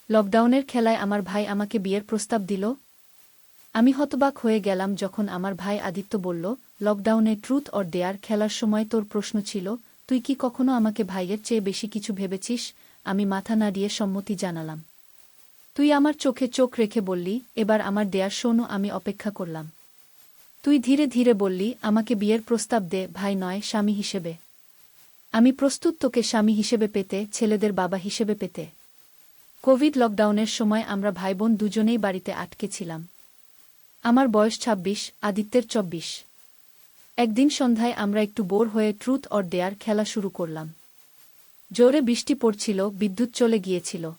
লকডাউনের খেলায় আমার ভাই আমাকে বিয়ের প্রস্তাব দিল। আমি হতবাক হয়ে গেলাম যখন আমার ভাই আদিত্য বলল, লকডাউনে ট্রুথ অর ডেয়ার খেলার সময় তোর প্রশ্ন ছিল, তুই কি কখনো আমাকে ভাইয়ের চেয়ে বেশি কিছু ভেবেছিস? আমি মাথা নাড়িয়ে সম্মতি জানালাম। তুই আমার চোখে চোখ রেখে বললি, এবার আমার ডেয়ার শোনো। আমি অপেক্ষা করলাম। তুই ধীরে ধীরে বললি, আমাকে বিয়ের প্রস্তাব দে, ভাই নয়, স্বামী হিসেবে। আমি প্রস্তুত তোকে স্বামী হিসেবে পেতে, ছেলেদের বাবা হিসেবে পেতে। কোভিড লকডাউনের সময় আমরা ভাইবোন দুজনেই বাড়িতে আটকে ছিলাম। আমার বয়স ২৬, আদিত্যের ২৪। একদিন সন্ধ্যায় আমরা একটু বোর হয়ে ট্রুথ অর ডেয়ার খেলা শুরু করলাম। জোরে বৃষ্টি পড়ছিল, বিদ্যুৎ চলে গিয়েছিল।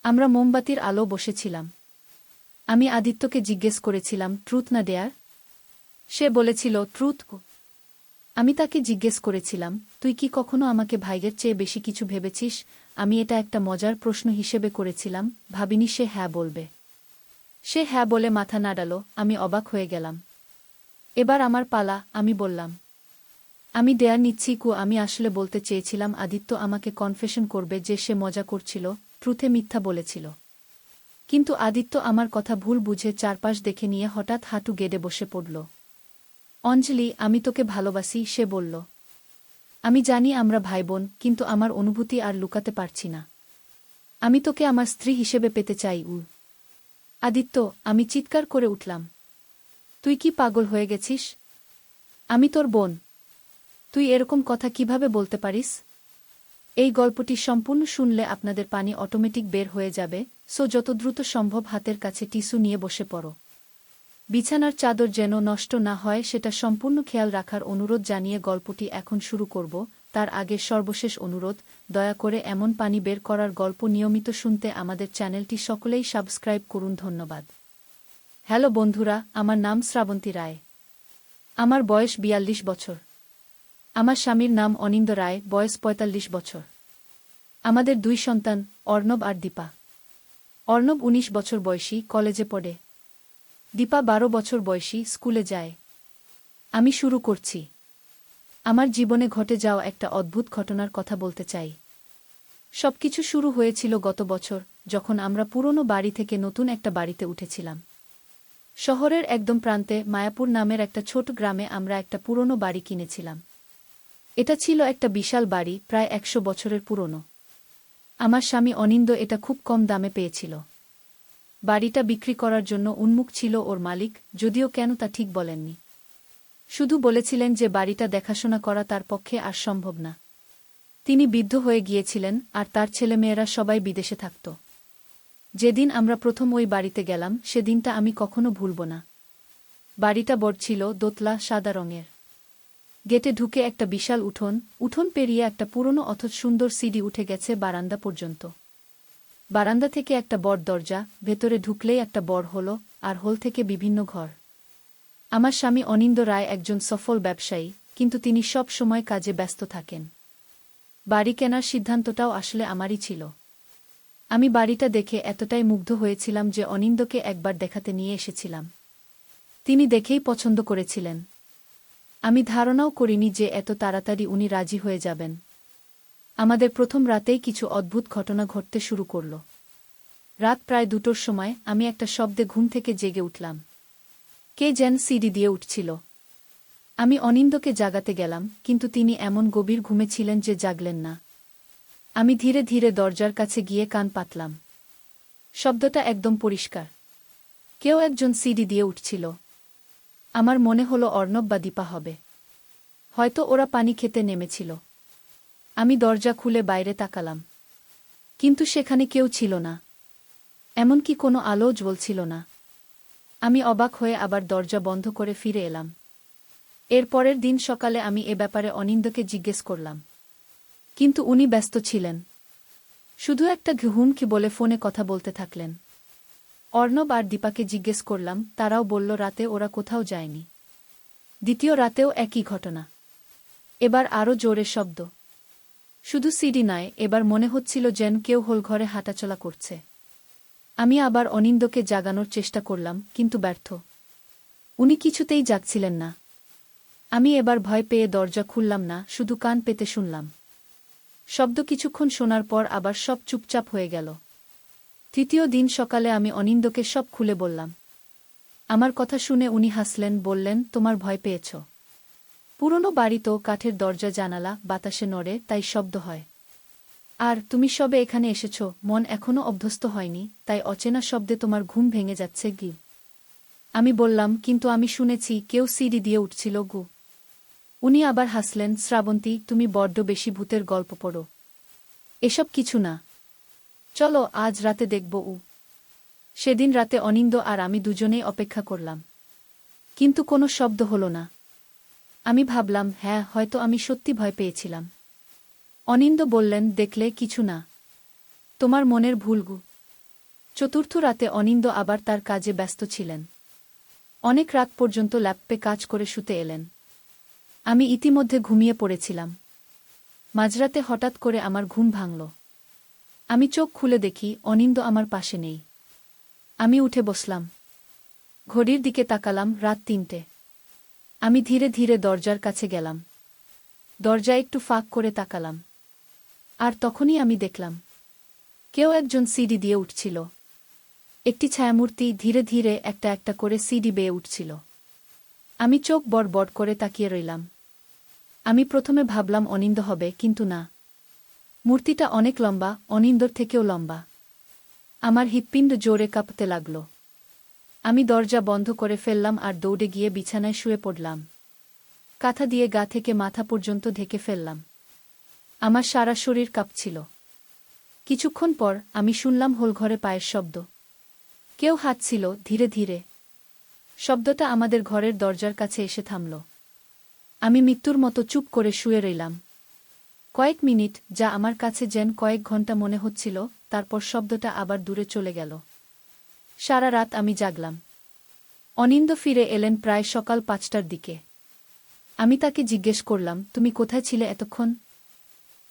আমরা মোমবাতির আলো বসেছিলাম। আমি আদিত্যকে জিজ্ঞেস করেছিলাম, ট্রুথ না ডেয়ার? সে বলেছিল, ট্রুথ। আমি তাকে জিজ্ঞেস করেছিলাম, তুই কি কখনো আমাকে ভাইয়ের চেয়ে বেশি কিছু ভেবেছিস? আমি এটা একটা মজার প্রশ্ন হিসেবে করেছিলাম, ভাবিনি সে হ্যাঁ বলবে। সে হ্যাঁ বলে মাথা নাড়াল। আমি অবাক হয়ে গেলাম। এবার আমার পালা, আমি বললাম। আমি ডেয়ার নিচ্ছি। আমি আসলে বলতে চেয়েছিলাম আদিত্য আমাকে কনফেশন করবে যে সে মজা করছিল, ট্রুথে মিথ্যা বলেছিল। কিন্তু আদিত্য আমার কথা ভুল বুঝে চারপাশ দেখে নিয়ে হঠাৎ হাঁটু গেড়ে বসে পড়ল। অঞ্জলি, আমি তোকে ভালোবাসি, সে বলল। আমি জানি আমরা ভাইবোন, কিন্তু আমার অনুভূতি আর লুকাতে পারছি না। আমি তোকে আমার স্ত্রী হিসেবে পেতে চাই। আদিত্য, আমি চিৎকার করে উঠলাম। তুই কি পাগল হয়ে গেছিস? আমি তোর বোন। তুই এরকম কথা কিভাবে বলতে পারিস? এই গল্পটি সম্পূর্ণ শুনলে আপনাদের পানি অটোমেটিক বের হয়ে যাবে, সো যত দ্রুত সম্ভব হাতের কাছে টিস্যু নিয়ে বসে পড়ো। বিছানার চাদর যেন নষ্ট না হয় সেটা সম্পূর্ণ খেয়াল রাখার অনুরোধ জানিয়ে গল্পটি এখন শুরু করব। তার আগে সর্বশেষ অনুরোধ, দয়া করে এমন পানি বের করার গল্প নিয়মিত শুনতে আমাদের চ্যানেলটি সকলেই সাবস্ক্রাইব করুন। ধন্যবাদ। হ্যালো বন্ধুরা, আমার নাম শ্রাবন্তী রায়। আমার বয়স ৪২ বছর। আমার স্বামীর নাম অনিন্দ রায়, বয়স ৪৫ বছর। আমাদের ২ সন্তান, অর্ণব আর দীপা। অর্ণব ১৯ বছর বয়সী, কলেজে পড়ে। দীপা ১২ বছর বয়সী, স্কুলে যায়। আমি শুরু করছি। আমার জীবনে ঘটে যাওয়া একটা অদ্ভুত ঘটনার কথা বলতে চাই। সবকিছু শুরু হয়েছিল গত বছর, যখন আমরা পুরনো বাড়ি থেকে নতুন একটা বাড়িতে উঠেছিলাম। শহরের একদম প্রান্তে মায়াপুর নামের একটা ছোট গ্রামে আমরা একটা পুরনো বাড়ি কিনেছিলাম। এটা ছিল একটা বিশাল বাড়ি, প্রায় ১০০ বছরের পুরনো। আমার স্বামী অনিন্দ এটা খুব কম দামে পেয়েছিল। বাড়িটা বিক্রি করার জন্য উন্মুখ ছিল ওর মালিক, যদিও কেন তা ঠিক বলেননি। শুধু বলেছিলেন যে বাড়িটা দেখাশোনা করা তার পক্ষে আর সম্ভব না। তিনি বৃদ্ধ হয়ে গিয়েছিলেন, আর তার ছেলেমেয়েরা সবাই বিদেশে থাকত। যেদিন আমরা প্রথম ওই বাড়িতে গেলাম সেদিনটা আমি কখনো ভুলব না। বাড়িটা বড় ছিল, দোতলা, সাদা রঙের। গেটে ঢুকে একটা বিশাল উঠোন পেরিয়ে একটা পুরনো অথচ সুন্দর সিঁড়ি উঠে গেছে বারান্দা পর্যন্ত। বারান্দা থেকে একটা বড় দরজা, ভেতরে ঢুকলেই একটা বড় হল, আর হল থেকে বিভিন্ন ঘর। আমার স্বামী অনিন্দ রায় একজন সফল ব্যবসায়ী, কিন্তু তিনি সব সময় কাজে ব্যস্ত থাকেন। বাড়ি কেনার সিদ্ধান্তটাও আসলে আমারই ছিল। আমি বাড়িটা দেখে এতটাই মুগ্ধ হয়েছিলাম যে অনিন্দকে একবার দেখাতে নিয়ে এসেছিলাম। তিনি দেখেই পছন্দ করেছিলেন। আমি ধারণাও করিনি যে এত তাড়াতাড়ি উনি রাজি হয়ে যাবেন। আমাদের প্রথম রাতেই কিছু অদ্ভুত ঘটনা ঘটতে শুরু করল। রাত প্রায় ২টোর সময় আমি একটা শব্দে ঘুম থেকে জেগে উঠলাম। কে যেন সিঁড়ি দিয়ে উঠছিল। আমি অনিন্দকে জাগাতে গেলাম, কিন্তু তিনি এমন গভীর ঘুমে ছিলেন যে জাগলেন না। আমি ধীরে ধীরে দরজার কাছে গিয়ে কান পাতলাম। শব্দটা একদম পরিষ্কার। কেউ একজন সিঁড়ি দিয়ে উঠছিল। আমার মনে হলো অর্ণব বা দীপা হবে। হয়তো ওরা পানি খেতে নেমেছিল। আমি দরজা খুলে বাইরে তাকালাম। কিন্তু সেখানে কেউ ছিল না। এমনকি কোনো আলোও জ্বলছিল না। আমি অবাক হয়ে আবার দরজা বন্ধ করে ফিরে এলাম। এর পরের দিন সকালে আমি এ ব্যাপারে অনিন্দকে জিজ্ঞেস করলাম। কিন্তু উনি ব্যস্ত ছিলেন। শুধু একটা ঘুমকি বলে ফোনে কথা বলতে থাকলেন। অর্ণব আর দীপাকে জিজ্ঞেস করলাম, তারাও বলল রাতে ওরা কোথাও যায়নি। দ্বিতীয় রাতেও একই ঘটনা। এবার আরও জোরে শব্দ। শুধু সিঁড়ি নয়, এবার মনে হচ্ছিল যেন কেউ হোল ঘরে হাঁটাচলা করছে। আমি আবার অনিন্দকে জাগানোর চেষ্টা করলাম, কিন্তু ব্যর্থ। উনি কিছুতেই জাগছিলেন না। আমি এবার ভয় পেয়ে দরজা খুললাম না, শুধু কান পেতে শুনলাম। শব্দ কিছুক্ষণ শোনার পর আবার সব চুপচাপ হয়ে গেল। তৃতীয় দিন সকালে আমি অনিন্দকে সব খুলে বললাম। আমার কথা শুনে উনি হাসলেন, বললেন, তোমার ভয় পেয়েছ? পুরনো বাড়ি তো, কাঠের দরজা জানালা, বাতাসে নড়ে, তাই শব্দ হয়। আর তুমি সবে এখানে এসেছ, মন এখনও অভ্যস্ত হয়নি, তাই অচেনা শব্দে তোমার ঘুম ভেঙে যাচ্ছে গি। আমি বললাম, কিন্তু আমি শুনেছি কেউ সিঁড়ি দিয়ে উঠছিল গু। উনি আবার হাসলেন, শ্রাবন্তী, তুমি বড্ড বেশি ভূতের গল্প পড়ো। এসব কিছু না। চলো আজ রাতে দেখব। সেদিন রাতে অনিন্দ আর আমি দুজনেই অপেক্ষা করলাম, কিন্তু কোনো শব্দ হলো না। আমি ভাবলাম, হ্যাঁ, হয়তো আমি সত্যি ভয় পেয়েছিলাম। অনিন্দ বললেন, দেখলে, কিছু না, তোমার মনের ভুল গু। চতুর্থ রাতে অনিন্দ আবার তার কাজে ব্যস্ত ছিলেন। অনেক রাত পর্যন্ত ল্যাপটপে কাজ করে শুতে এলেন। আমি ইতিমধ্যে ঘুমিয়ে পড়েছিলাম। মাঝরাতে হঠাৎ করে আমার ঘুম ভাঙল। আমি চোখ খুলে দেখি অনিন্দ আমার পাশে নেই। আমি উঠে বসলাম। ঘড়ির দিকে তাকালাম, রাত ৩টে। আমি ধীরে ধীরে দরজার কাছে গেলাম। দরজা একটু ফাঁক করে তাকালাম। আর তখনই আমি দেখলাম কেউ একজন সিঁড়ি দিয়ে উঠছিল। একটি ছায়ামূর্তি ধীরে ধীরে একটা একটা করে সিঁড়ি বেয়ে উঠছিল। আমি চোখ বড় বড় করে তাকিয়ে রইলাম। আমি প্রথমে ভাবলাম অনিন্দ হবে, কিন্তু না। মূর্তিটা অনেক লম্বা, অনিন্দর থেকেও লম্বা। আমার হৃৎপিণ্ড জোরে কাঁপতে লাগল। আমি দরজা বন্ধ করে ফেললাম আর দৌড়ে গিয়ে বিছানায় শুয়ে পড়লাম। কাঁথা দিয়ে গা থেকে মাথা পর্যন্ত ঢেকে ফেললাম। আমার সারা শরীর কাঁপছিল। কিছুক্ষণ পর আমি শুনলাম হোলঘরে পায়ের শব্দ। কেউ হাঁটছিল ধীরে ধীরে। শব্দটা আমাদের ঘরের দরজার কাছে এসে থামল। আমি মৃত্যুর মতো চুপ করে শুয়ে রইলাম। কয়েক মিনিট, যা আমার কাছে যেন কয়েক ঘন্টা মনে হচ্ছিল, তারপর শব্দটা আবার দূরে চলে গেল। সারা রাত আমি জাগলাম। অনিন্দ ফিরে এলেন প্রায় সকাল ৫টার দিকে। আমি তাকে জিজ্ঞেস করলাম, তুমি কোথায় ছিলে এতক্ষণ?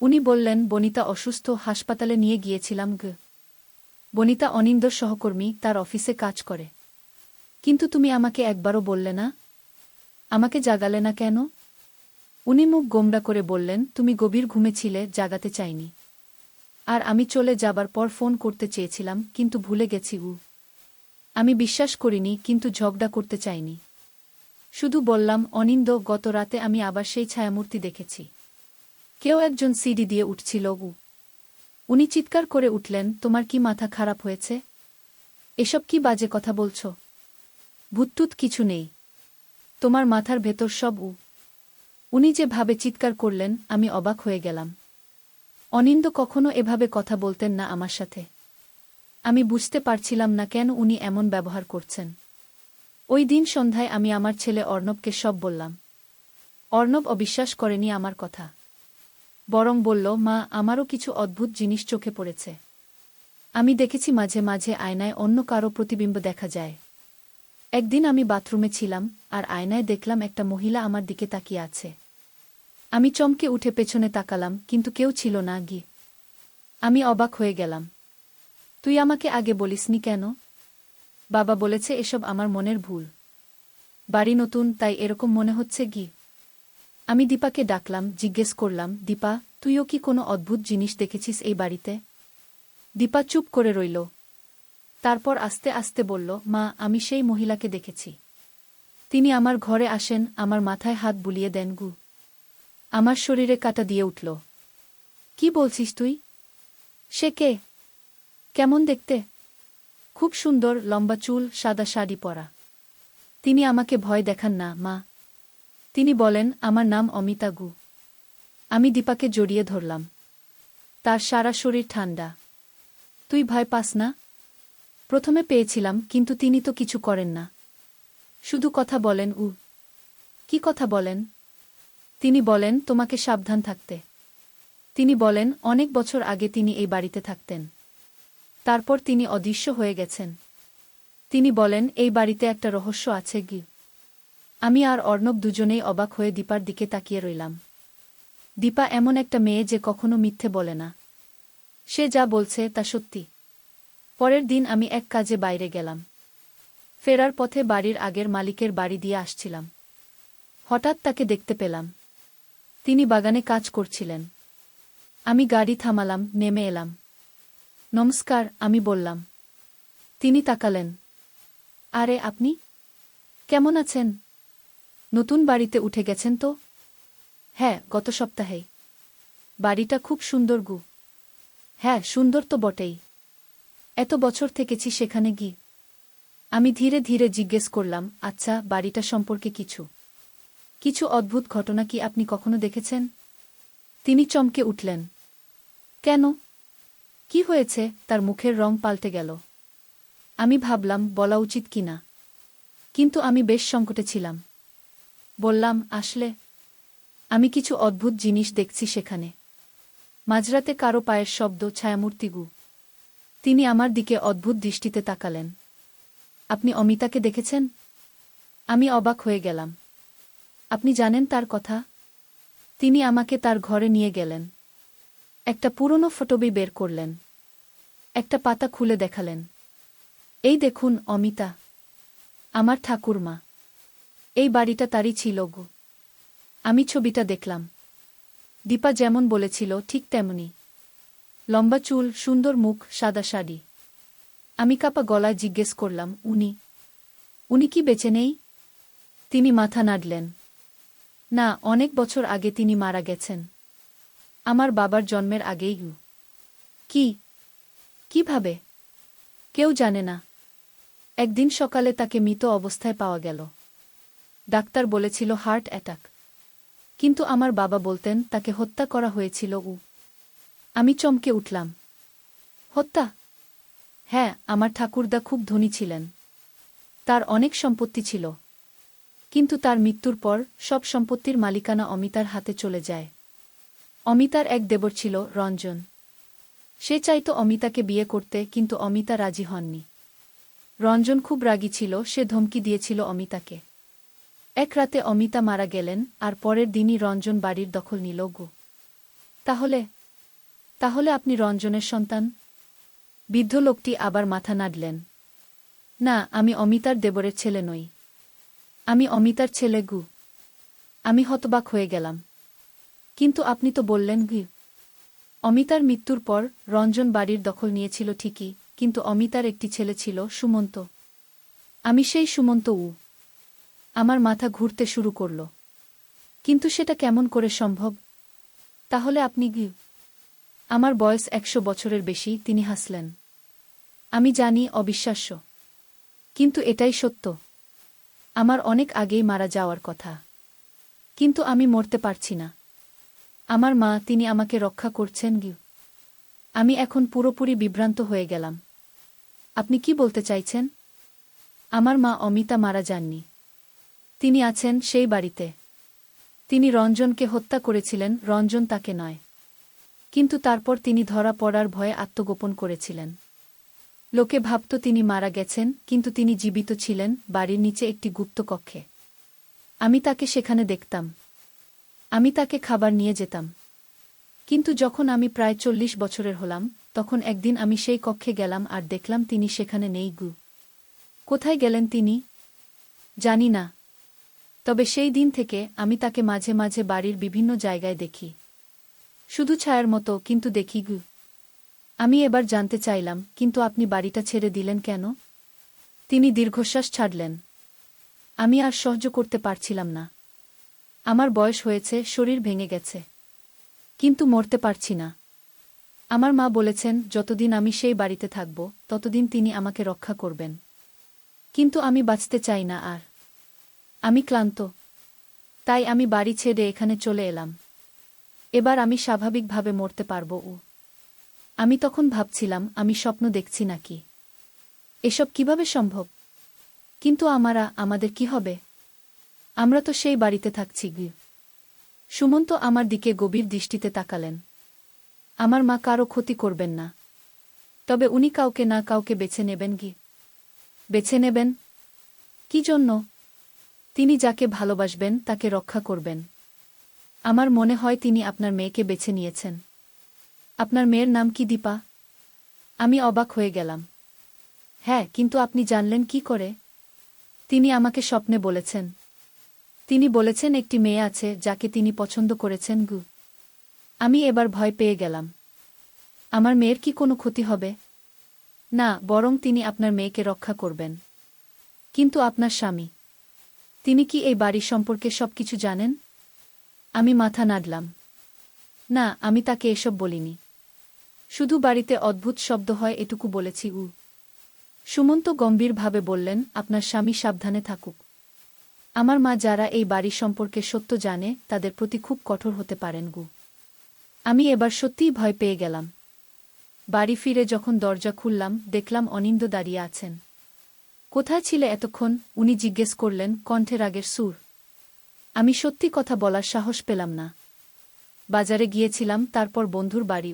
উনি বললেন, বনিতা অসুস্থ, হাসপাতালে নিয়ে গিয়েছিলাম গ। বনিতা অনিন্দর সহকর্মী, তার অফিসে কাজ করে। কিন্তু তুমি আমাকে একবারও বললে না। আমাকে জাগালে না কেন? উনি মুখ গোমড়া করে বললেন, তুমি গভীর ঘুমে ছিলে, জাগাতে চাইনি। আর আমি চলে যাবার পর ফোন করতে চেয়েছিলাম, কিন্তু ভুলে গেছি। আমি বিশ্বাস করিনি, কিন্তু ঝগড়া করতে চাইনি। শুধু বললাম, অনিন্দ, গত রাতে আমি আবার সেই ছায়ামূর্তি দেখেছি। কেউ একজন সিঁড়ি দিয়ে উঠছিল। উনি চিৎকার করে উঠলেন, তোমার কি মাথা খারাপ হয়েছে? এসব কি বাজে কথা বলছ? ভূতটুত কিছু নেই। তোমার মাথার ভেতর সব। উনি যে ভাবে চিৎকার করলেন, আমি অবাক হয়ে গেলাম। অনিন্দ কখনো এভাবে কথা বলতেন না আমার সাথে। আমি বুঝতে পারছিলাম না কেন উনি এমন ব্যবহার করছেন। ওই দিন সন্ধ্যায় আমি আমার ছেলে অর্ণবকে সব বললাম। অর্ণব অবিশ্বাস করেনি আমার কথা। বরং বলল, মা, আমারও কিছু অদ্ভুত জিনিস চোখে পড়েছে। আমি দেখেছি মাঝে মাঝে আয়নায় অন্য কারো প্রতিবিম্ব দেখা যায়। একদিন আমি বাথরুমে ছিলাম, আর আয়নায় দেখলাম একটা মহিলা আমার দিকে তাকিয়ে আছে। আমি চমকে উঠে পেছনে তাকালাম, কিন্তু কেউ ছিল না গি। আমি অবাক হয়ে গেলাম। তুই আমাকে আগে বলিসনি কেন? বাবা বলেছে এসব আমার মনের ভুল। বাড়ি নতুন, তাই এরকম মনে হচ্ছে গি। আমি দীপাকে ডাকলাম, জিজ্ঞেস করলাম, দীপা, তুইও কি কোনো অদ্ভুত জিনিস দেখেছিস এই বাড়িতে? দীপা চুপ করে রইল। তারপর আস্তে আস্তে বলল, মা, আমি সেই মহিলাকে দেখেছি। তিনি আমার ঘরে আসেন, আমার মাথায় হাত বুলিয়ে দেন গু। আমার শরীরে কাঁটা দিয়ে উঠল। কি বলছিস তুই? সে কে? কেমন দেখতে? খুব সুন্দর, লম্বা চুল, সাদা শাড়ি পরা। তিনি আমাকে ভয় দেখান না, মা। তিনি বলেন, আমার নাম অমিতা গু। আমি দীপাকে জড়িয়ে ধরলাম। তার সারা শরীর ঠান্ডা। তুই ভয় পাস না? প্রথমে পেয়েছিলাম, কিন্তু তিনি তো কিছু করেন না। শুধু কথা বলেন। কি কথা বলেন? তিনি বলেন, তোমাকে সাবধান থাকতে। তিনি বলেন, অনেক বছর আগে তিনি এই বাড়িতে থাকতেন। তারপর তিনি অদৃশ্য হয়ে গেছেন। তিনি বলেন, এই বাড়িতে একটা রহস্য আছে গি। আমি আর অর্ণব দুজনেই অবাক হয়ে দীপার দিকে তাকিয়ে রইলাম। দীপা এমন একটা মেয়ে যে কখনো মিথ্যে বলে না। সে যা বলছে তা সত্যি। পরের দিন আমি এক কাজে বাইরে গেলাম। ফেরার পথে বাড়ির আগের মালিকের বাড়ি দিয়ে আসছিলাম। হঠাৎ তাকে দেখতে পেলাম। তিনি বাগানে কাজ করছিলেন। আমি গাড়ি থামালাম, নেমে এলাম। নমস্কার, আমি বললাম। তিনি তাকালেন। আরে আপনি কেমন আছেন? নতুন বাড়িতে উঠে গেছেন তো? হ্যাঁ, গত সপ্তাহেই। বাড়িটা খুব সুন্দর গু। হ্যাঁ, সুন্দর তো বটেই। এত বছর থেকেছি সেখানে আমি ধীরে ধীরে জিজ্ঞেস করলাম, আচ্ছা, বাড়িটা সম্পর্কে কিছু কিছু অদ্ভুত ঘটনা কি আপনি কখনো দেখেছেন? তিনি চমকে উঠলেন। কেন? কি হয়েছে? তার মুখের রং পাল্টে গেল। আমি ভাবলাম বলা উচিত কিনা, কিন্তু আমি বেশ সংকটে ছিলাম। বললাম, আসলে আমি কিছু অদ্ভুত জিনিস দেখছি সেখানে। মাঝরাতে কারো পায়ের শব্দ, ছায়ামূর্তিগু। তিনি আমার দিকে অদ্ভুত দৃষ্টিতে তাকালেন। আপনি অমিতাকে দেখেছেন? আমি অবাক হয়ে গেলাম। আপনি জানেন তার কথা? তিনি আমাকে তার ঘরে নিয়ে গেলেন। একটা পুরনো ফটোবই বের করলেন। একটা পাতা খুলে দেখালেন। এই দেখুন, অমিতা, আমার ঠাকুরমা। এই বাড়িটা তারই ছিল গো। আমি ছবিটা দেখলাম। দীপা যেমন বলেছিল ঠিক তেমনি। লম্বা চুল, সুন্দর মুখ, সাদা শাড়ি। আমি কাপা গলায় জিজ্ঞেস করলাম, উনি কি বেঁচে নেই? তিনি মাথা নাড়লেন। না, অনেক বছর আগে তিনি মারা গেছেন। আমার বাবার জন্মের আগেই। কি? কিভাবে? কেউ জানে না। একদিন সকালে তাকে মৃত অবস্থায় পাওয়া গেল। ডাক্তার বলেছিল হার্ট অ্যাটাক। কিন্তু আমার বাবা বলতেন তাকে হত্যা করা হয়েছিল। আমি চমকে উঠলাম। হত্যা? হ্যাঁ, আমার ঠাকুরদা খুব ধনী ছিলেন। তার অনেক সম্পত্তি ছিল। কিন্তু তার মৃত্যুর পর সব সম্পত্তির মালিকানা অমিতার হাতে চলে যায়। অমিতার এক দেবর ছিল, রঞ্জন। সে চাইত অমিতাকে বিয়ে করতে, কিন্তু অমিতা রাজি হননি। রঞ্জন খুব রাগী ছিল, সে ধমকি দিয়েছিল অমিতাকে। এক রাতে অমিতা মারা গেলেন, আর পরের দিনই রঞ্জন বাড়ির দখল নিল গো। তাহলে তাহলে আপনি রঞ্জনের সন্তান? বৃদ্ধ লোকটি আবার মাথা নাড়লেন। না, আমি অমিতার দেবরের ছেলে নই। আমি অমিতার ছেলে গু। আমি হতবাক হয়ে গেলাম। কিন্তু আপনি তো বললেন অমিতার মৃত্যুর পর রঞ্জন বাড়ির দখল নিয়েছিল ঠিকই, কিন্তু অমিতার একটি ছেলে ছিল, সুমন্ত। আমি সেই সুমন্ত। আমার মাথা ঘুরতে শুরু করল। কিন্তু সেটা কেমন করে সম্ভব? তাহলে আপনি আমার বয়স 100 বছরের বেশি। তিনি হাসলেন। আমি জানি, অবিশ্বাস্য, কিন্তু এটাই সত্য। আমার অনেক আগেই মারা যাওয়ার কথা। কিন্তু আমি মরতে পারছি না। আমার মা, তিনি আমাকে রক্ষা করছেন। আমি এখন পুরোপুরি বিভ্রান্ত হয়ে গেলাম। আপনি কি বলতে চাইছেন? আমার মা অমিতা মারা যাননি। তিনি আছেন সেই বাড়িতে। তিনি রঞ্জনকে হত্যা করেছিলেন, রঞ্জন তাকে নয়। কিন্তু তারপর তিনি ধরা পড়ার ভয়ে আত্মগোপন করেছিলেন। লোকে ভাবত তিনি মারা গেছেন, কিন্তু তিনি জীবিত ছিলেন, বাড়ির নিচে একটি গুপ্ত কক্ষে। আমি তাকে সেখানে দেখতাম। আমি তাকে খাবার নিয়ে যেতাম। কিন্তু যখন আমি প্রায় 40 বছরের হলাম, তখন একদিন আমি সেই কক্ষে গেলাম আর দেখলাম তিনি সেখানে নেই। কোথায় গেলেন তিনি? জানি না। তবে সেই দিন থেকে আমি তাকে মাঝে মাঝে বাড়ির বিভিন্ন জায়গায় দেখি। শুধু ছায়ার মতো, কিন্তু দেখি। আমি এবার জানতে চাইলাম, কিন্তু আপনি বাড়িটা ছেড়ে দিলেন কেন? তিনি দীর্ঘশ্বাস ছাড়লেন। আমি আর সহ্য করতে পারছিলাম না। আমার বয়স হয়েছে, শরীর ভেঙে গেছে। কিন্তু মরতে পারছি না। আমার মা বলেছেন যতদিন আমি সেই বাড়িতে থাকব, ততদিন তিনি আমাকে রক্ষা করবেন। কিন্তু আমি বাঁচতে চাই না আর। আমি ক্লান্ত। তাই আমি বাড়ি ছেড়ে এখানে চলে এলাম। এবার আমি স্বাভাবিকভাবে মরতে পারব। আমি তখন ভাবছিলাম, আমি স্বপ্ন দেখছি নাকি? এসব কিভাবে সম্ভব? কিন্তু আমাদের কি হবে? আমরা তো সেই বাড়িতে থাকছি। সুমন্ত আমার দিকে গভীর দৃষ্টিতে তাকালেন। আমার মা কারো ক্ষতি করবেন না। তবে উনি কাউকে না কাউকে বেছে নেবেন। বেছে নেবেন? কি জন্য? তিনি যাকে ভালোবাসবেন তাকে রক্ষা করবেন। আমার মনে হয় তিনি আপনার মেয়েকে বেছে নিয়েছেন। আপনার মেয়ের নাম কি দীপা? আমি অবাক হয়ে গেলাম। হ্যাঁ, কিন্তু আপনি জানলেন কি করে? তিনি আমাকে স্বপ্নে বলেছেন। তিনি বলেছেন একটি মেয়ে আছে যাকে তিনি পছন্দ করেছেন। আমি এবার ভয় পেয়ে গেলাম। আমার মেয়ের কি কোনো ক্ষতি হবে? না, বরং তিনি আপনার মেয়েকে রক্ষা করবেন। কিন্তু আপনার স্বামী, তিনি কি এই বাড়ি সম্পর্কে সবকিছু জানেন? আমি মাথা নাড়লাম। না, আমি তাকে এসব বলিনি। শুধু বাড়িতে অদ্ভুত শব্দ হয় এটুকু বলেছি। সুমন্ত গম্ভীরভাবে বললেন, আপনার স্বামী সাবধানে থাকুক। আমার মা যারা এই বাড়ি সম্পর্কে সত্য জানে তাদের প্রতি খুব কঠোর হতে পারেন। আমি এবার সত্যিই ভয় পেয়ে গেলাম। বাড়ি ফিরে যখন দরজা খুললাম দেখলাম অনিন্দ দাঁড়িয়ে আছেন। কোথায় ছিলে এতক্ষণ? উনি জিজ্ঞেস করলেন, কণ্ঠে রাগের সুর। আমি সত্যি কথা বলার সাহস পেলাম না। বাজারে গিয়েছিলাম, তারপর বন্ধুর বাড়ি।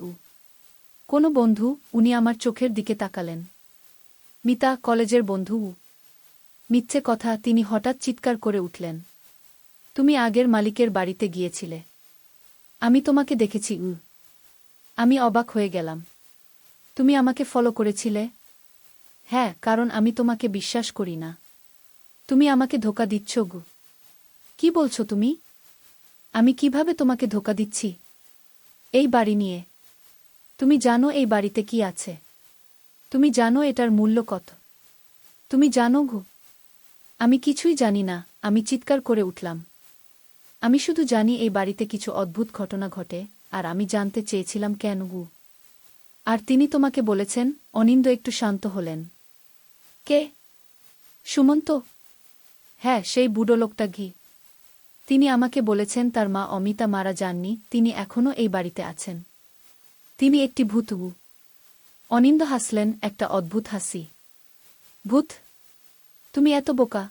কোনো বন্ধু? উনি আমার চোখের দিকে তাকালেন। মিতা, কলেজের বন্ধু। মিথ্যে কথা। তিনি হঠাৎ চিৎকার করে উঠলেন। তুমি আগের মালিকের বাড়িতে গিয়েছিলে। আমি তোমাকে দেখেছি। আমি অবাক হয়ে গেলাম। তুমি আমাকে ফলো করেছিলে? হ্যাঁ, কারণ আমি তোমাকে বিশ্বাস করি না। তুমি আমাকে ধোঁকা দিচ্ছ। কি বলছো তুমি? আমি কিভাবে তোমাকে ধোঁকা দিচ্ছি? এই বাড়ি নিয়ে। তুমি জানো এই বাড়িতে কি আছে? তুমি জানো এটার মূল্য কত? তুমি জানো? আমি কিছুই জানি না, আমি চিৎকার করে উঠলাম। আমি শুধু জানি এই বাড়িতে কিছু অদ্ভুত ঘটনা ঘটে, আর আমি জানতে চেয়েছিলাম কেন। আর তিনি তোমাকে বলেছেন? অনিন্দ একটু শান্ত হলেন। কে? সুমন্ত? হ্যাঁ, সেই বুড়ো লোকটা। তিনি আমাকে বলেছেন তার মা অমিতা মারা যাননি, তিনি এখনও এই বাড়িতে আছেন। তিনি একটি ভূত। অনিন্দ হাসলেন, একটা অদ্ভুত হাসি। ভূত? তুমি এত বোকা?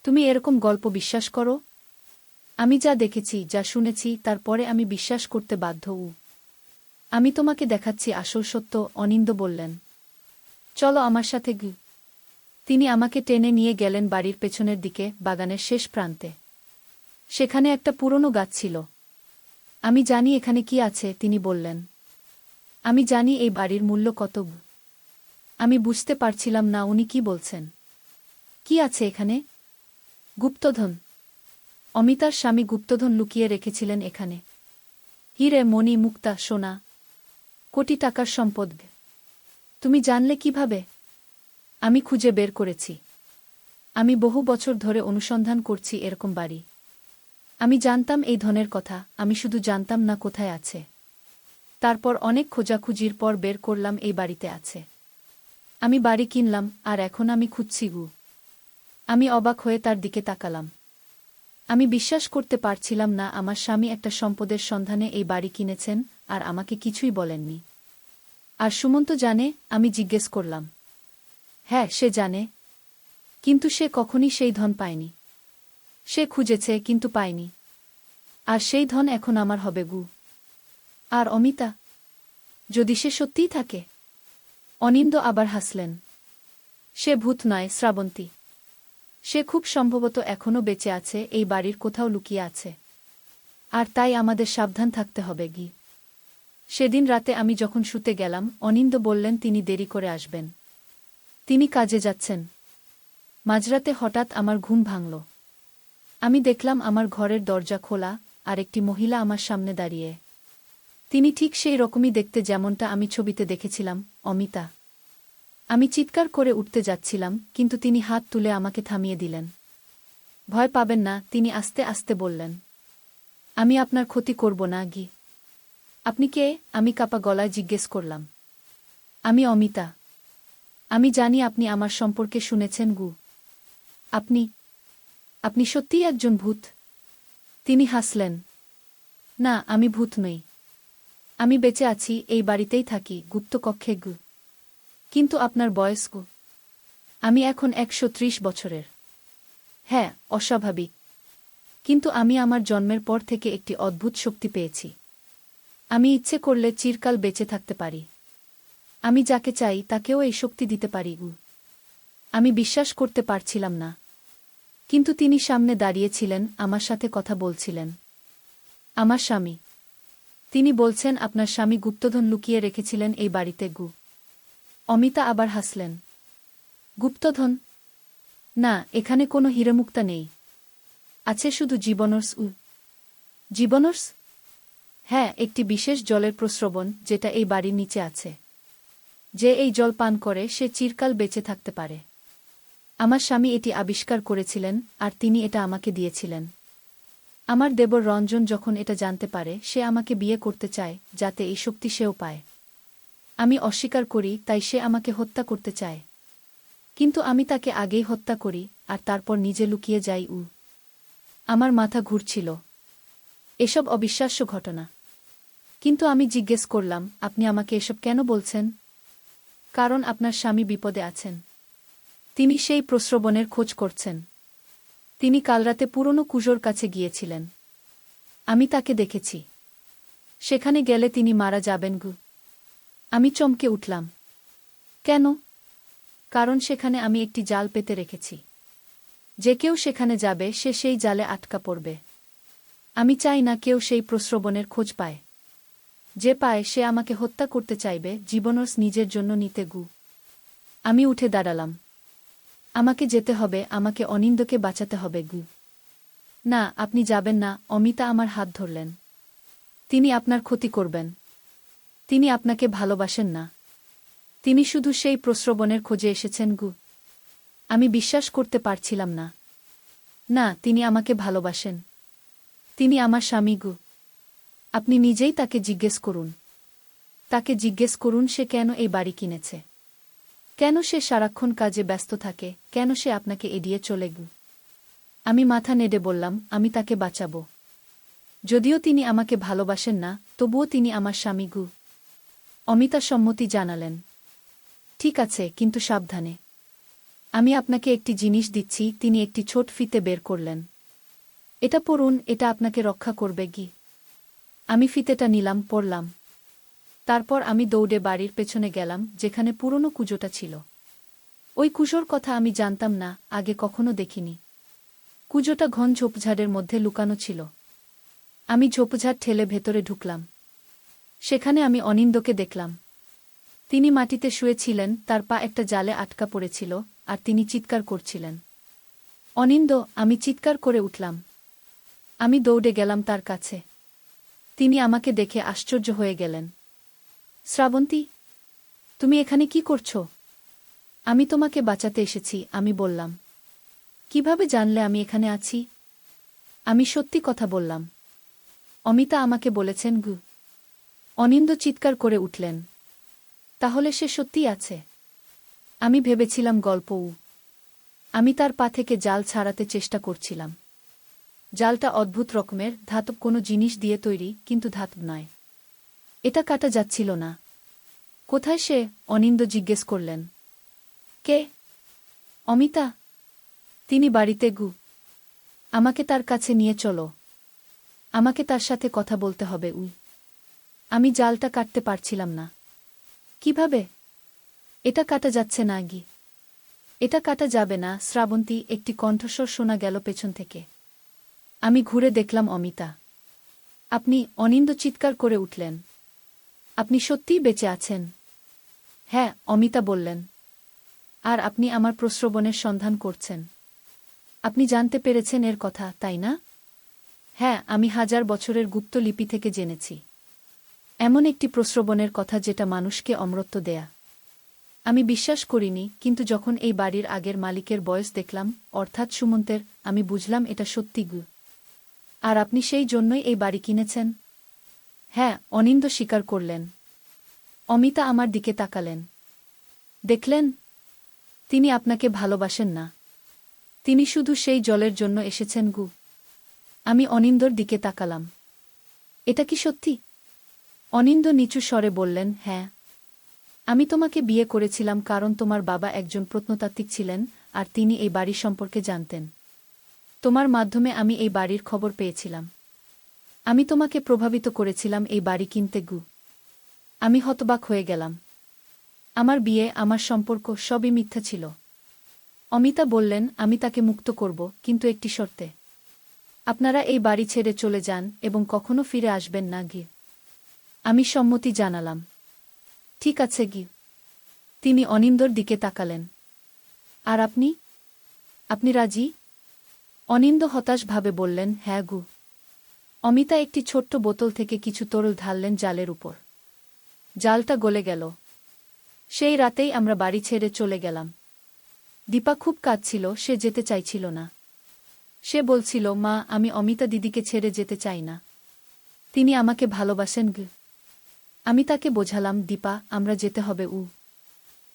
তুমি এরকম গল্প বিশ্বাস করো? আমি যা দেখেছি, যা শুনেছি, তারপরে আমি বিশ্বাস করতে বাধ্য। আমি তোমাকে দেখাচ্ছি আসল সত্য, অনিন্দ বললেন। চলো আমার সাথে। তিনি আমাকে টেনে নিয়ে গেলেন বাড়ির পেছনের দিকে, বাগানের শেষ প্রান্তে। সেখানে একটা পুরনো গাছ ছিল। আমি জানি এখানে কি আছে, তিনি বললেন। আমি জানি এই বাড়ির মূল্য কত। আমি বুঝতে পারছিলাম না উনি কি বলছেন। কি আছে এখানে? গুপ্তধন। অমিতার স্বামী গুপ্তধন লুকিয়ে রেখেছিলেন এখানে। হিরে, মণি, মুক্তা, সোনা, কোটি টাকার সম্পদ। তুমি জানলে কিভাবে? আমি খুঁজে বের করেছি। আমি বহু বছর ধরে অনুসন্ধান করছি এরকম বাড়ি। আমি জানতাম এই ধনের কথা, আমি শুধু জানতাম না কোথায় আছে। তারপর অনেক খোঁজাখুঁজির পর বের করলাম এই বাড়িতে আছে। আমি বাড়ি কিনলাম, আর এখন আমি খুঁজছি। আমি অবাক হয়ে তার দিকে তাকালাম। আমি বিশ্বাস করতে পারছিলাম না আমার স্বামী একটা সম্পদের সন্ধানে এই বাড়ি কিনেছেন, আর আমাকে কিছুই বলেননি। আর সুমন্ত জানে? আমি জিজ্ঞেস করলাম। হ্যাঁ, সে জানে। কিন্তু সে কখনই সেই ধন পায়নি। সে খুঁজেছে কিন্তু পায়নি। আর সেই ধন এখন আমার হবে। আর অমিতা? যদি সে সত্যিই থাকে? অনিন্দ আবার হাসলেন। সে ভূত নয়, শ্রাবন্তী। সে খুব সম্ভবত এখনও বেঁচে আছে, এই বাড়ির কোথাও লুকিয়ে আছে। আর তাই আমাদের সাবধান থাকতে হবে। সেদিন রাতে আমি যখন শুতে গেলাম, অনিন্দ বললেন তিনি দেরি করে আসবেন। তিনি কাজে যাচ্ছেন। মাঝরাতে হঠাৎ আমার ঘুম ভাঙল। আমি দেখলাম আমার ঘরের দরজা খোলা, আর একটি মহিলা আমার সামনে দাঁড়িয়ে। তিনি ঠিক সেই রকমই দেখতে যেমনটা আমি ছবিতে দেখেছিলাম, অমিতা। আমি চিৎকার করে উঠতে যাচ্ছিলাম, কিন্তু তিনি হাত তুলে আমাকে থামিয়ে দিলেন। ভয় পাবেন না, তিনি আস্তে আস্তে বললেন। আমি আপনার ক্ষতি করব না। আপনি কে? আমি কাঁপা গলায় জিজ্ঞেস করলাম। আমি অমিতা। আমি জানি আপনি আমার সম্পর্কে শুনেছেন। আপনি আপনি সত্যিই একজন ভূত? তিনি হাসলেন। না, আমি ভূত নই। আমি বেঁচে আছি, এই বাড়িতেই থাকি, গুপ্ত কক্ষে। কিন্তু আপনার বয়স? আমি এখন 130 বছরের। হ্যাঁ, অস্বাভাবিক। কিন্তু আমি আমার জন্মের পর থেকে একটি অদ্ভুত শক্তি পেয়েছি। আমি ইচ্ছে করলে চিরকাল বেঁচে থাকতে পারি। আমি যাকে চাই তাকেও এই শক্তি দিতে পারি। আমি বিশ্বাস করতে পারছিলাম না। কিন্তু তিনি সামনে দাঁড়িয়েছিলেন, আমার সাথে কথা বলছিলেন। আমার স্বামী। তিনি বলছেন আপনার স্বামী গুপ্তধন লুকিয়ে রেখেছিলেন এই বাড়িতে। অমিতা আবার হাসলেন। গুপ্তধন? না, এখানে কোনো হীরেমুক্তা নেই। আছে শুধু জীবনর্স। জীবনর্স? হ্যাঁ, একটি বিশেষ জলের প্রস্রবণ যেটা এই বাড়ির নিচে আছে। যে এই জল পান করে সে চিরকাল বেঁচে থাকতে পারে। আমার স্বামী এটি আবিষ্কার করেছিলেন আর তিনি এটা আমাকে দিয়েছিলেন। আমার দেবর রঞ্জন যখন এটা জানতে পারে সে আমাকে বিয়ে করতে চায় যাতে এই শক্তি সেও পায়। আমি অস্বীকার করি তাই সে আমাকে হত্যা করতে চায়। কিন্তু আমি তাকে আগেই হত্যা করি আর তারপর নিজে লুকিয়ে যাই। আমার মাথা ঘুরছিল। এসব অবিশ্বাস্য ঘটনা। কিন্তু আমি জিজ্ঞেস করলাম, আপনি আমাকে এসব কেন বলছেন? কারণ আপনার স্বামী বিপদে আছেন। তিনি সেই প্রস্রবণের খোঁজ করছেন। তিনি কাল রাতে পুরনো কুজোর কাছে গিয়েছিলেন। আমি তাকে দেখেছি। সেখানে গেলে তিনি মারা যাবেন। আমি চমকে উঠলাম। কেন? কারণ সেখানে আমি একটি জাল পেতে রেখেছি। যে কেউ সেখানে যাবে সে সেই জালে আটকা পড়বে। আমি চাই না কেউ সেই প্রস্রবণের খোঁজ পায়। যে পায় সে আমাকে হত্যা করতে চাইবে জীবনস নিজের জন্য নিতে। আমি উঠে দাঁড়ালাম। আমাকে যেতে হবে, আমাকে অনিন্দকে বাঁচাতে হবে। না, আপনি যাবেন না। অমিতা আমার হাত ধরলেন। তিনি আপনার ক্ষতি করবেন। তিনি আপনাকে ভালোবাসেন না। তিনি শুধু সেই প্রস্রবণের খোঁজে এসেছেন। আমি বিশ্বাস করতে পারছিলাম না। না, তিনি আমাকে ভালোবাসেন। তিনি আমার স্বামী। আপনি নিজেই তাকে জিজ্ঞেস করুন। তাকে জিজ্ঞেস করুন সে কেন এই বাড়ি কিনেছে। কেন সে সারাক্ষণ কাজে ব্যস্ত থাকে, কেন সে আপনাকে এড়িয়ে চলে। আমি মাথা নেড়ে বললাম, আমি তাকে বাঁচাবো। যদিও তিনি আমাকে ভালোবাসেন না, তবুও তিনি আমার স্বামী। অমিতা সম্মতি জানালেন। ঠিক আছে, কিন্তু সাবধানে। আমি আপনাকে একটি জিনিস দিচ্ছি। তিনি একটি ছোট ফিতে বের করলেন। এটা পড়ুন, এটা আপনাকে রক্ষা করবে। আমি ফিতেটা নিলাম, পড়লাম। তারপর আমি দৌড়ে বাড়ির পেছনে গেলাম যেখানে পুরনো কুজোটা ছিল। ওই কুজোর কথা আমি জানতাম না, আগে কখনো দেখিনি। কুজোটা ঘন ঝোপঝাড়ের মধ্যে লুকানো ছিল। আমি ঝোপঝাড় ঠেলে ভেতরে ঢুকলাম। সেখানে আমি অনিন্দকে দেখলাম। তিনি মাটিতে শুয়েছিলেন, তার পা একটা জালে আটকা পড়েছিল আর তিনি চিৎকার করছিলেন। অনিন্দ! আমি চিৎকার করে উঠলাম। আমি দৌড়ে গেলাম তার কাছে। তিনি আমাকে দেখে আশ্চর্য হয়ে গেলেন। শ্রাবন্তী, তুমি এখানে কি করছো? আমি তোমাকে বাঁচাতে এসেছি, আমি বললাম। কিভাবে জানলে আমি এখানে আছি? আমি সত্যি কথা বললাম। অমিতা আমাকে বলেছেন। অনিন্দ চিৎকার করে উঠলেন। তাহলে সে সত্যিই আছে। আমি ভেবেছিলাম গল্প। আমি তার পা থেকে জাল ছাড়াতে চেষ্টা করছিলাম। জালটা অদ্ভুত রকমের, ধাতব কোনো জিনিস দিয়ে তৈরি, কিন্তু ধাতব নয়। এটা কাটা যাচ্ছিল না। কোথায় সে? অনিন্দ জিজ্ঞেস করলেন। কে? অমিতা। তিনি বাড়িতে। আমাকে তার কাছে নিয়ে চলো। আমাকে তার সাথে কথা বলতে হবে। আমি জালটা কাটতে পারছিলাম না। কিভাবে? এটা কাটা যাচ্ছে না। এটা কাটা যাবে না শ্রাবন্তী, একটি কণ্ঠস্বর শোনা গেল পেছন থেকে। আমি ঘুরে দেখলাম অমিতা। আপনি? অনিন্দ চিৎকার করে উঠলেন। আপনি সত্যিই বেঁচে আছেন? হ্যাঁ, অমিতা বললেন। আর আপনি আমার প্রস্রবণের সন্ধান করছেন। আপনি জানতে পেরেছেন এর কথা, তাই না? হ্যাঁ, আমি 1000 বছরের গুপ্ত লিপি থেকে জেনেছি। এমন একটি প্রস্রবণের কথা যেটা মানুষকে অমরত্ব দেয়া। আমি বিশ্বাস করিনি, কিন্তু যখন এই বাড়ির আগের মালিকের বয়স দেখলাম, অর্থাৎ সুমন্তের, আমি বুঝলাম এটা সত্যি। আর আপনি সেই জন্যই এই বাড়ি কিনেছেন? হ্যাঁ, অনিন্দ স্বীকার করলেন। অমিতা আমার দিকে তাকালেন। দেখলেন? তিনি আপনাকে ভালোবাসেন না। তিনি শুধু সেই জলের জন্য এসেছেন। আমি অনিন্দর দিকে তাকালাম। এটা কি সত্যি? অনিন্দ নিচু স্বরে বললেন, হ্যাঁ। আমি তোমাকে বিয়ে করেছিলাম কারণ তোমার বাবা একজন প্রত্নতাত্ত্বিক ছিলেন আর তিনি এই বাড়ি সম্পর্কে জানতেন। তোমার মাধ্যমে আমি এই বাড়ির খবর পেয়েছিলাম। আমি তোমাকে প্রভাবিত করেছিলাম এই বাড়ি কিনতে। আমি হতবাক হয়ে গেলাম। আমার বিয়ে, আমার সম্পর্ক, সবই মিথ্যা ছিল। অমিতা বললেন, আমি তাকে মুক্ত করব, কিন্তু একটি শর্তে। আপনারা এই বাড়ি ছেড়ে চলে যান এবং কখনো ফিরে আসবেন না। আমি সম্মতি জানালাম। ঠিক আছে। তিনি অনিন্দর দিকে তাকালেন। আর আপনি? আপনি রাজি? অনিন্দ হতাশভাবে বললেন, হ্যাঁ। অমিতা একটি ছোট্ট বোতল থেকে কিছু তরল ঢাললেন জালের উপর। জালটা গলে গেল। সেই রাতেই আমরা বাড়ি ছেড়ে চলে গেলাম। দীপা খুব কাঁদছিল, সে যেতে চাইছিল না। সে বলছিল, মা, আমি অমিতা দিদিকে ছেড়ে যেতে চাই না। তিনি আমাকে ভালোবাসেন গ। আমি তাকে বোঝালাম, দীপা, আমরা যেতে হবে।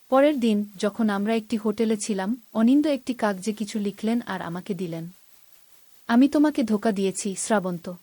পরের দিন যখন আমরা একটি হোটেলে ছিলাম, অনিন্দ একটি কাগজে কিছু লিখলেন আর আমাকে দিলেন। আমি তোমাকে ধোঁকা দিয়েছি, শ্রাবন্ত।